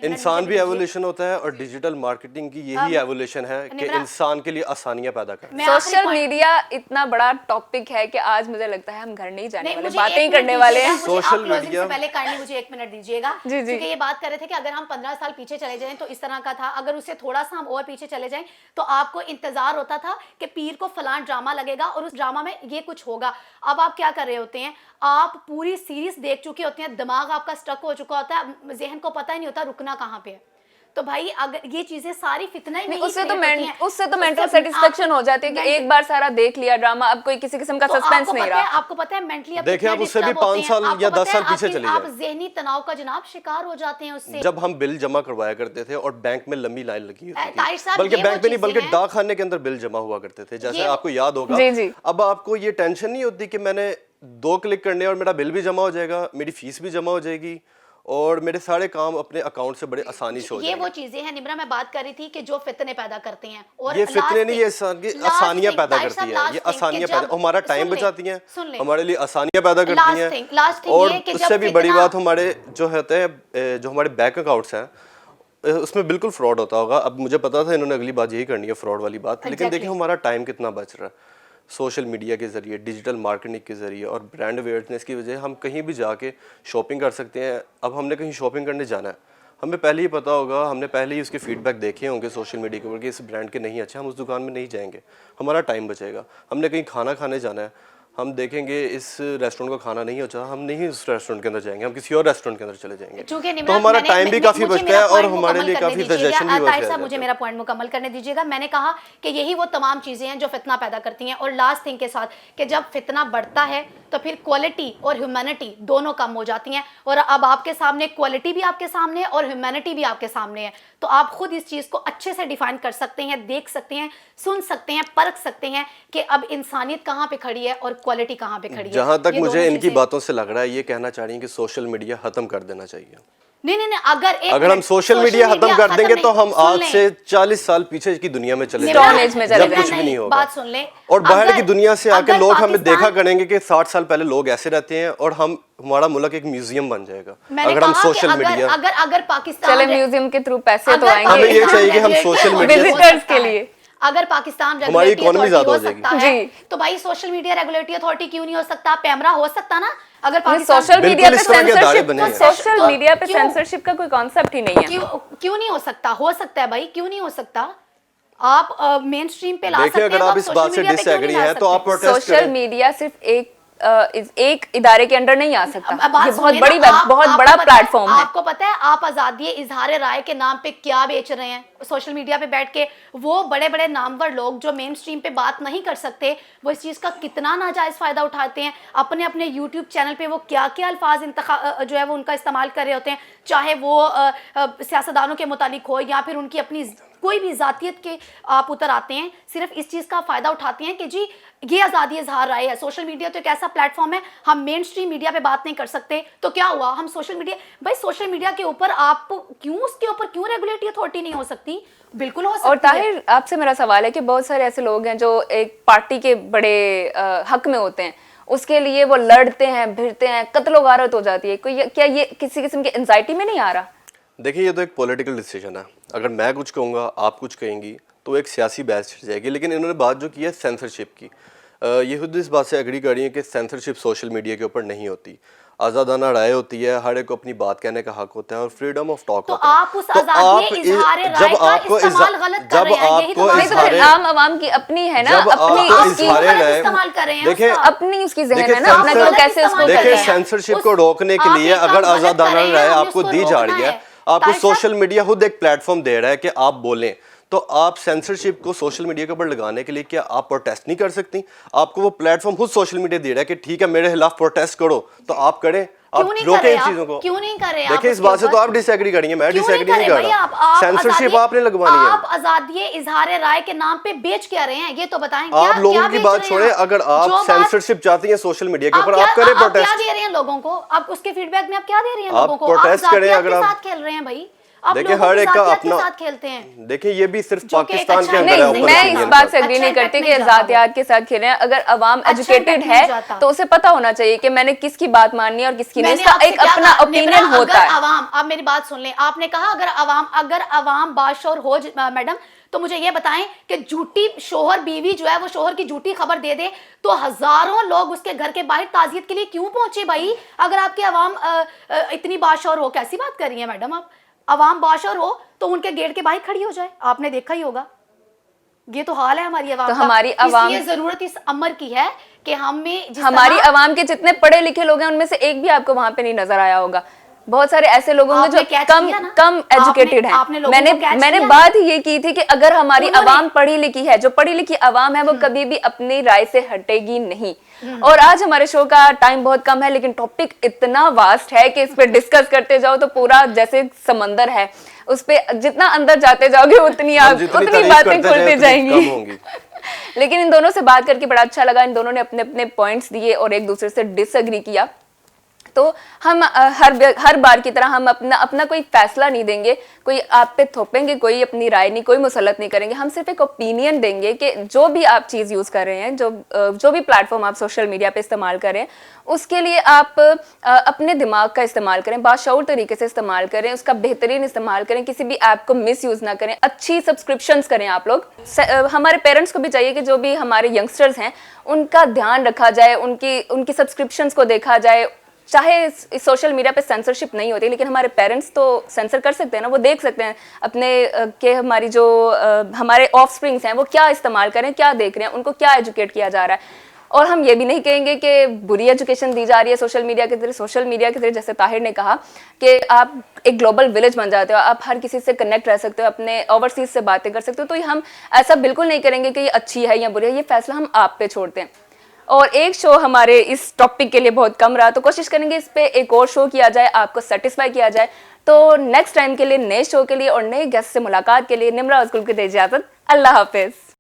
انسان بھی ایولیوشن ہوتا ہے اور ڈیجیٹل مارکیٹنگ کی یہی ایولیوشن ہے کہ انسان کے لیے آسانیاں پیدا کرنا. سوشل میڈیا اتنا بڑا ٹاپک ہے کہ آج مجھے لگتا ہے ہم گھر نہیں جانے والے, باتیں ہی کرنے والے ہیں. سوشل میڈیا پہلے کائنڈلی مجھے 1 منٹ دیجیے گا, کیونکہ یہ بات کر رہے تھے کہ اگر ہم 15 سال پیچھے چلے جائیں تو اس طرح کا تھا, اگر اس سے تھوڑا سا ہم اور پیچھے چلے جائیں تو آپ کو انتظار ہوتا تھا کہ پیر کو فلاں ڈرامہ لگے گا اور اس ڈرامہ میں یہ کچھ ہوگا. اب آپ کیا کر رہے ہوتے ہیں, آپ پوری سیریز دیکھ چکے ہوتے ہیں, دماغ آپ کا سٹک ہو چکا ہوتا ہے, ذہن کو پتہ ہی نہیں ہوتا رکنا کہاں پہ ہے. تو بھائی اگر یہ چیزیں ساری فتنہ ہی نہیں, اس سے تو مینٹل سیٹسفیکشن ہو جاتی ہے کہ ایک بار سارا دیکھ لیا ڈرامہ, اب کوئی کسی قسم کا سسپینس نہیں رہا. آپ کو پتہ ہے مینٹلی دیکھیں آپ اس سے بھی 5 سال یا 10 سال پیچھے چلے آپ جائیں, ذہنی تناؤ کا جناب شکار ہو جاتے ہیں اس سے. جب ہم بل جمع کروایا کرتے تھے اور بینک میں لمبی لائن لگی ہوتی تھی, بلکہ بینک میں نہیں بلکہ ڈاک خانے کے اندر بل جمع ہوا کرتے تھے, جیسے آپ کو یاد ہوگا. اب آپ کو یہ ٹینشن نہیں ہوتی کہ میں نے 2 کلک کرنے اور میرا بل بھی جمع ہو جائے گا, میری فیس بھی جمع ہو جائے گی اور میرے سارے کام اپنے اکاؤنٹ سے بڑے آسانی سے ہو جائیں گے. یہ وہ چیزیں ہیں نمرا میں بات کر رہی تھی کہ جو فتنے پیدا کرتے ہیں, اور یہ فتنے نہیں, یہ آسانیاں پیدا کرتی ہیں, یہ آسانیاں پیدا, ہمارا ٹائم بچاتی ہیں, ہمارے لیے آسانیاں پیدا کرتی ہیں. اور اس سے بھی بڑی بات ہمارے جو ہوتے ہیں, جو ہمارے بینک اکاؤنٹس ہیں اس میں بالکل فراڈ ہوتا ہوگا. اب مجھے پتا تھا انہوں نے اگلی بات یہی کرنی ہے, فراڈ والی بات, لیکن دیکھیں ہمارا ٹائم کتنا بچ رہا ہے سوشل میڈیا کے ذریعے, ڈیجیٹل مارکیٹنگ کے ذریعے اور برانڈ اویئرنیس کی وجہ ہم کہیں بھی جا کے شاپنگ کر سکتے ہیں. اب ہم نے کہیں شاپنگ کرنے جانا ہے, ہمیں پہلے ہی پتہ ہوگا, ہم نے پہلے ہی اس کے فیڈ بیک دیکھے ہوں گے سوشل میڈیا کے اوپر کہ اس برانڈ کے نہیں اچھے, ہم اس دکان میں نہیں جائیں گے, ہمارا ٹائم بچے گا. ہم نے کہیں کھانا کھانے جانا ہے, ہم دیکھیں گے اس ریسٹورینٹ کا کھانا نہیں ہوتا, ہم نہیں اس ریسٹورینٹ کے اندر جائیں گے, ہم کسی اور ریسٹورینٹ کے اندر چلے جائیں گے. تو ہمارا ٹائم بھی کافی بچتا ہے اور ہمارے لیے کافی سجیشن بھی طاہر صاحب مجھے میرا پوائنٹ مکمل کرنے دیجیے گا. میں نے کہا کہ یہی وہ تمام چیزیں ہیں جو فتنہ پیدا کرتی ہیں. اور لاسٹ تھنگ کے ساتھ کہ جب فتنہ بڑھتا ہے تو پھر کوالٹی اور ہیومینٹی دونوں کم ہو جاتی ہیں. اور اب آپ کے سامنے کوالٹی بھی آپ کے سامنے ہے اور ہیومینٹی بھی آپ کے سامنے ہے. تو آپ خود اس چیز کو اچھے سے ڈیفائن کر سکتے ہیں, دیکھ سکتے ہیں, سن سکتے ہیں, پرکھ سکتے ہیں کہ اب انسانیت کہاں پہ کھڑی ہے اور کوالٹی کہاں پہ کھڑی ہے. جہاں تک مجھے ان کی باتوں سے لگ رہا ہے یہ کہنا چاہ رہی ہیں کہ سوشل میڈیا ختم کر دینا چاہیے. نہیں, اگر ہم سوشل میڈیا ختم کر دیں گے تو ہم آج سے 40 سال پیچھے کی دنیا میں چلے جائیں گے جب کچھ بھی نہیں ہوگا. بات سن لیں, اور باہر کی دنیا سے آ کے لوگ ہمیں دیکھا کریں گے کہ 60 سال پہلے لوگ ایسے رہتے ہیں, اور ہمارا ملک ایک میوزیم بن جائے گا اگر ہم سوشل میڈیا. اگر پاکستان چلے میوزیم کے تھرو پیسے تو آئیں ہمیں گے, یہ چاہیے کہ ہم سوشل میڈیا وزٹرز کے لیے. اگر پاکستان ہماری اکانومی زیادہ ہو جائے گی تو بھائی سوشل میڈیا ریگولیٹری اتھارٹی کیوں نہیں ہو سکتا, پیمرا ہو سکتا نا. اگر سوشل میڈیا پہ سینسرشپ کا کوئی کانسیپٹ ہی نہیں ہے. کیوں نہیں ہو سکتا؟ ہو سکتا ہے بھائی, کیوں نہیں ہو سکتا؟ آپ مین اسٹریم پہ لا سکتے ہیں. اگر آپ اس بات سے ڈس ایگری ہیں تو آپ پروٹیسٹ کریں. سوشل میڈیا صرف ایک ادارے کے انڈر نہیں آ سکتا, یہ بہت بڑا پلیٹ فارم ہے. آپ کو پتا ہے آپ آزادی اظہار رائے کے نام پہ کیا بیچ رہے ہیں سوشل میڈیا پہ بیٹھ کے؟ وہ بڑے بڑے نامور لوگ جو مین اسٹریم پہ بات نہیں کر سکتے وہ اس چیز کا کتنا ناجائز فائدہ اٹھاتے ہیں. اپنے اپنے یوٹیوب چینل پہ وہ کیا کیا الفاظ جو ہے وہ ان کا استعمال کر رہے ہوتے ہیں, چاہے وہ سیاستدانوں کے متعلق ہو یا پھر ان کی اپنی کوئی بھی ذاتیت کے آپ اتر آتے ہیں, صرف اس چیز کا فائدہ اٹھاتے ہیں کہ جی یہ آزادی اظہار رائے ہے. سوشل میڈیا تو ایک ایسا پلیٹ فارم ہے, ہم مین اسٹریم میڈیا پہ بات نہیں کر سکتے تو کیا ہوا؟ ہم سوشل میڈیا, بھائی سوشل میڈیا کے اوپر آپ کیوں اس کے اوپر کیوں ریگولیٹری اتھارٹی نہیں ہو سکتی؟ بالکل ہو سکتی ہے. اور طاہر آپ سے میرا سوال ہے کہ بہت سارے ایسے لوگ ہیں جو ایک پارٹی کے بڑے حق میں ہوتے ہیں, اس کے لیے وہ لڑتے ہیں, بھرتے ہیں, قتل و غارت ہو جاتی ہے. کیا یہ کسی قسم کی انزائٹی میں نہیں آ رہا؟ دیکھیں یہ تو ایک پولیٹیکل ڈیسیجن ہے. اگر میں کچھ کہوں گا آپ کچھ کہیں گی تو ایک سیاسی بحث چھڑ جائے گی. لیکن انہوں نے بات جو کی ہے سینسرشپ کی, یہ خود اس بات سے ایگری کر رہی ہیں کہ سینسرشپ سوشل میڈیا کے اوپر نہیں ہوتی, آزادانہ رائے ہوتی ہے, ہر ایک کو اپنی بات کہنے کا حق ہوتا ہے اور فریڈم آف ٹاک ہوتا ہے. آپ اس آزادی اظہار رائے کا استعمال غلط کر رہے ہیں. یہی تو پھر عام عوام کی اپنی ہے نا, اپنی استعمال کر رہے ہیں, دیکھیں اپنی اس کی ذہن ہے نا, اپنا کہ وہ کیسے اس کو کرتے دیکھیں ہیں. سینسرشپ کو روکنے کے لیے اگر آزادانہ رائے آپ کو دی جا رہی ہے, آپ کو سوشل میڈیا خود ایک پلیٹ فارم دے رہا ہے کہ آپ بولیں, تو آپ سینسرشپ کو سوشل میڈیا کے اوپر لگانے کے لیے کیا آپ پروٹیسٹ نہیں کر سکتی؟ آپ کو وہ پلیٹ فارم خود سوشل میڈیا دے رہا ہے کہ ٹھیک ہے میرے خلاف پروٹیسٹ کرو, تو آپ کریں, آپ روکیں ان چیزوں کو. کیوں نہیں کر رہے؟ دیکھیں اس بات سے تو آپ ڈس ایگری کریں گے, میں ڈس ایگری نہیں کر رہا. سینسرشپ آپ نے لگوانی ہے. آپ آزادی اظہار رائے کے نام پہ بیچ کیا رہے ہیں یہ تو بتائیں. آپ لوگوں کی بات چھوڑیں, اگر آپ سینسرشپ چاہتی ہیں سوشل میڈیا کے اوپر آپ کریں پروٹیسٹ. کیا دے رہے ہیں لوگوں کو؟ آپ اس کے فیڈ بیک میں آپ کیا دے رہے ہیں لوگوں کو؟ آپ پروٹیسٹ کریں. اگر آپ ساتھ کھیل رہے ہیں بھائی, دیکھیں ہر ایک کا اپنا کھیلتے ہیں. دیکھیں یہ بھی صرف پاکستان کے اندر نہیں, میں اس بات سے اگری نہیں کرتی کہ ذاتیات کے ساتھ کھیلیں. اگر عوام ایجوکیٹڈ ہے تو اسے پتہ ہونا چاہیے کہ میں نے کس کی بات ماننی ہے اور کس کی نہیں. اس کا ایک اپنا اوپینین ہوتا ہے. عوام, آپ میری بات سن لیں, آپ نے کہا اگر عوام باشعور ہو میڈم, تو مجھے یہ بتائیں کہ جھوٹی شوہر بیوی جو ہے وہ شوہر کی جھوٹی خبر دے دے تو ہزاروں لوگ اس کے گھر کے باہر تعزیت کے لیے کیوں پہنچے بھائی؟ اگر آپ کے عوام اتنی باشعور ہو, کیسی بات کر رہی ہیں میڈم آپ؟ عوام باشعور ہو تو ان کے گیٹ کے باہر کھڑی ہو جائے, آپ نے دیکھا ہی ہوگا. یہ تو حال ہے ہماری عوام کا. ہماری عوام, اس لیے ضرورت اس امر کی ہے کہ ہماری عوام کے جتنے پڑھے لکھے لوگ ہیں ان میں سے ایک بھی آپ کو وہاں پہ نہیں نظر آیا ہوگا. بہت سارے ایسے لوگ ہوں گے جو کم ایجوکیٹڈ ہیں. میں نے بات یہ کی تھی کہ اگر ہماری عوام پڑھی لکھی ہے, جو پڑھی لکھی عوام ہے وہ کبھی بھی اپنی رائے سے ہٹے گی نہیں. اور آج ہمارے شو کا ٹائم بہت کم ہے لیکن ٹاپک اتنا واسٹ ہے کہ اس پہ ڈسکس کرتے جاؤ تو پورا جیسے سمندر ہے, اس پہ جتنا اندر جاتے جاؤ گے اتنی باتیں کھلتی جائیں گی. لیکن ان دونوں سے بات کر کے بڑا اچھا لگا. ان دونوں نے اپنے اپنے پوائنٹس دیے اور ایک دوسرے سے ڈس ایگری کیا. تو ہم ہر بار کی طرح ہم اپنا کوئی فیصلہ نہیں دیں گے, کوئی آپ پہ تھوپیں گے, کوئی اپنی رائے نہیں, کوئی مسلط نہیں کریں گے. ہم صرف ایک اوپینین دیں گے کہ جو بھی آپ چیز یوز کر رہے ہیں, جو بھی پلیٹ فارم آپ سوشل میڈیا پہ استعمال کر رہے ہیں, اس کے لیے آپ اپنے دماغ کا استعمال کریں, باشعور طریقے سے استعمال کریں, اس کا بہترین استعمال کریں, کسی بھی ایپ کو مس یوز نہ کریں, اچھی سبسکرپشنز کریں آپ لوگ. ہمارے پیرنٹس کو بھی چاہیے کہ جو بھی ہمارے ینگسٹرز ہیں ان کا دھیان رکھا جائے, ان کی سبسکرپشنز کو دیکھا جائے. چاہے سوشل میڈیا پہ سینسرشپ نہیں ہوتی لیکن ہمارے پیرنٹس تو سینسر کر سکتے ہیں نا, وہ دیکھ سکتے ہیں اپنے کہ ہماری جو ہمارے آف اسپرنگس ہیں وہ کیا استعمال کریں, کیا دیکھ رہے ہیں, ان کو کیا ایجوکیٹ کیا جا رہا ہے. اور ہم یہ بھی نہیں کہیں گے کہ بری ایجوکیشن دی جا رہی ہے سوشل میڈیا کے ذریعے. سوشل میڈیا کے ذریعے جیسے طاہر نے کہا کہ آپ ایک گلوبل ولیج بن جاتے ہو, آپ ہر کسی سے کنیکٹ رہ سکتے ہو, اپنے اوورسیز سے باتیں کر سکتے ہو. تو ہم ایسا بالکل نہیں کریں گے کہ یہ اچھی ہے یا بری ہے, یہ فیصلہ ہم آپ پہ چھوڑتے ہیں. اور ایک شو ہمارے اس ٹاپک کے لیے بہت کم رہا, تو کوشش کریں گے اس پہ ایک اور شو کیا جائے, آپ کو سیٹسفائی کیا جائے. تو نیکسٹ ٹائم کے لیے, نئے شو کے لیے اور نئے گیسٹ سے ملاقات کے لیے نمرا اوسکول کو دے اجازت. اللہ حافظ.